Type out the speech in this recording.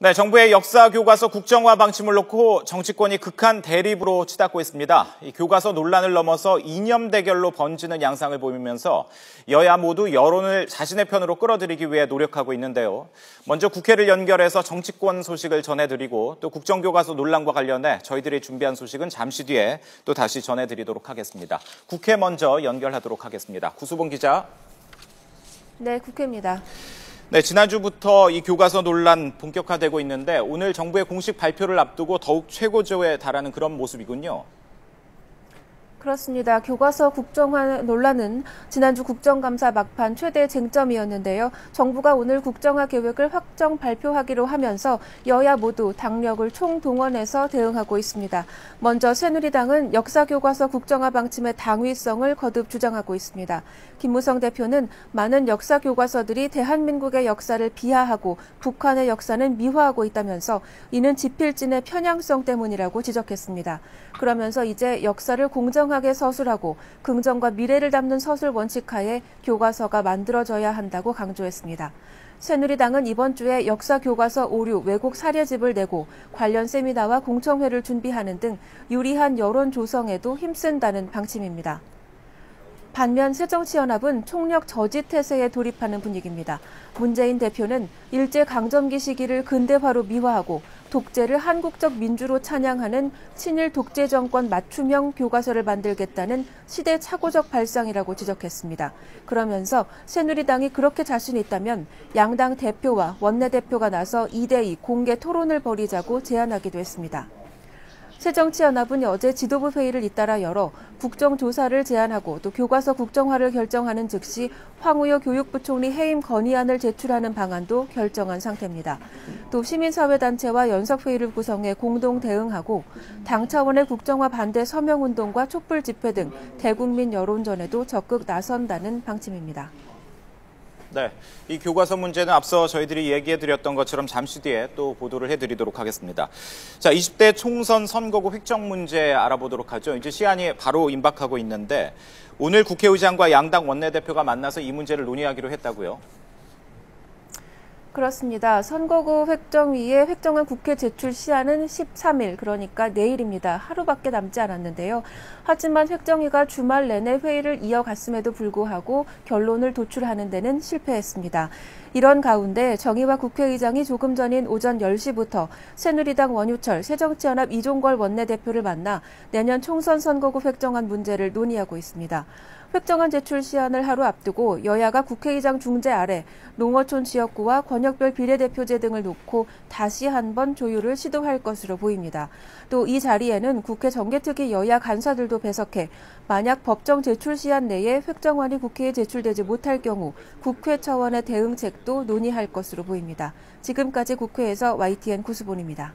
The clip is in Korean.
네, 정부의 역사 교과서 국정화 방침을 놓고 정치권이 극한 대립으로 치닫고 있습니다. 이 교과서 논란을 넘어서 이념 대결로 번지는 양상을 보이면서 여야 모두 여론을 자신의 편으로 끌어들이기 위해 노력하고 있는데요. 먼저 국회를 연결해서 정치권 소식을 전해드리고 또 국정교과서 논란과 관련해 저희들이 준비한 소식은 잠시 뒤에 또 다시 전해드리도록 하겠습니다. 국회 먼저 연결하도록 하겠습니다. 구수봉 기자. 네, 국회입니다. 네, 지난주부터 이 교과서 논란 본격화되고 있는데 오늘 정부의 공식 발표를 앞두고 더욱 최고조에 달하는 그런 모습이군요. 그렇습니다. 교과서 국정화 논란은 지난주 국정감사 막판 최대 쟁점이었는데요. 정부가 오늘 국정화 계획을 확정 발표하기로 하면서 여야 모두 당력을 총동원해서 대응하고 있습니다. 먼저 새누리당은 역사교과서 국정화 방침의 당위성을 거듭 주장하고 있습니다. 김무성 대표는 많은 역사교과서들이 대한민국의 역사를 비하하고 북한의 역사는 미화하고 있다면서 이는 지필진의 편향성 때문이라고 지적했습니다. 그러면서 이제 역사를 공정하게 서술하고 긍정과 미래를 담는 서술 원칙하에 교과서가 만들어져야 한다고 강조했습니다. 새누리당은 이번 주에 역사교과서 오류 왜곡 사례집을 내고 관련 세미나와 공청회를 준비하는 등 유리한 여론 조성에도 힘쓴다는 방침입니다. 반면 새정치연합은 총력 저지 태세에 돌입하는 분위기입니다. 문재인 대표는 일제강점기 시기를 근대화로 미화하고 독재를 한국적 민주로 찬양하는 친일 독재 정권 맞춤형 교과서를 만들겠다는 시대착오적 발상이라고 지적했습니다. 그러면서 새누리당이 그렇게 자신 있다면 양당 대표와 원내대표가 나서 2대2 공개 토론을 벌이자고 제안하기도 했습니다. 새정치연합은 어제 지도부 회의를 잇따라 열어 국정조사를 제안하고 또 교과서 국정화를 결정하는 즉시 황우여 교육부 총리 해임 건의안을 제출하는 방안도 결정한 상태입니다. 또 시민사회단체와 연석회의를 구성해 공동 대응하고 당 차원의 국정화 반대 서명운동과 촛불 집회 등 대국민 여론전에도 적극 나선다는 방침입니다. 네, 이 교과서 문제는 앞서 저희들이 얘기해드렸던 것처럼 잠시 뒤에 또 보도를 해드리도록 하겠습니다. 자, 20대 총선 선거구 획정 문제 알아보도록 하죠. 이제 시한이 바로 임박하고 있는데 오늘 국회의장과 양당 원내대표가 만나서 이 문제를 논의하기로 했다고요? 그렇습니다. 선거구 획정위에 획정안 국회 제출 시한은 13일, 그러니까 내일입니다. 하루밖에 남지 않았는데요. 하지만 획정위가 주말 내내 회의를 이어갔음에도 불구하고 결론을 도출하는 데는 실패했습니다. 이런 가운데 정의화 국회의장이 조금 전인 오전 10시부터 새누리당 원유철, 새정치연합 이종걸 원내대표를 만나 내년 총선 선거구 획정안 문제를 논의하고 있습니다. 획정안 제출 시한을 하루 앞두고 여야가 국회의장 중재 아래 농어촌 지역구와 권역별 비례대표제 등을 놓고 다시 한번 조율을 시도할 것으로 보입니다. 또 이 자리에는 국회 정개특위 여야 간사들도 배석해 만약 법정 제출 시한 내에 획정안이 국회에 제출되지 못할 경우 국회 차원의 대응책도 논의할 것으로 보입니다. 지금까지 국회에서 YTN 구수본입니다.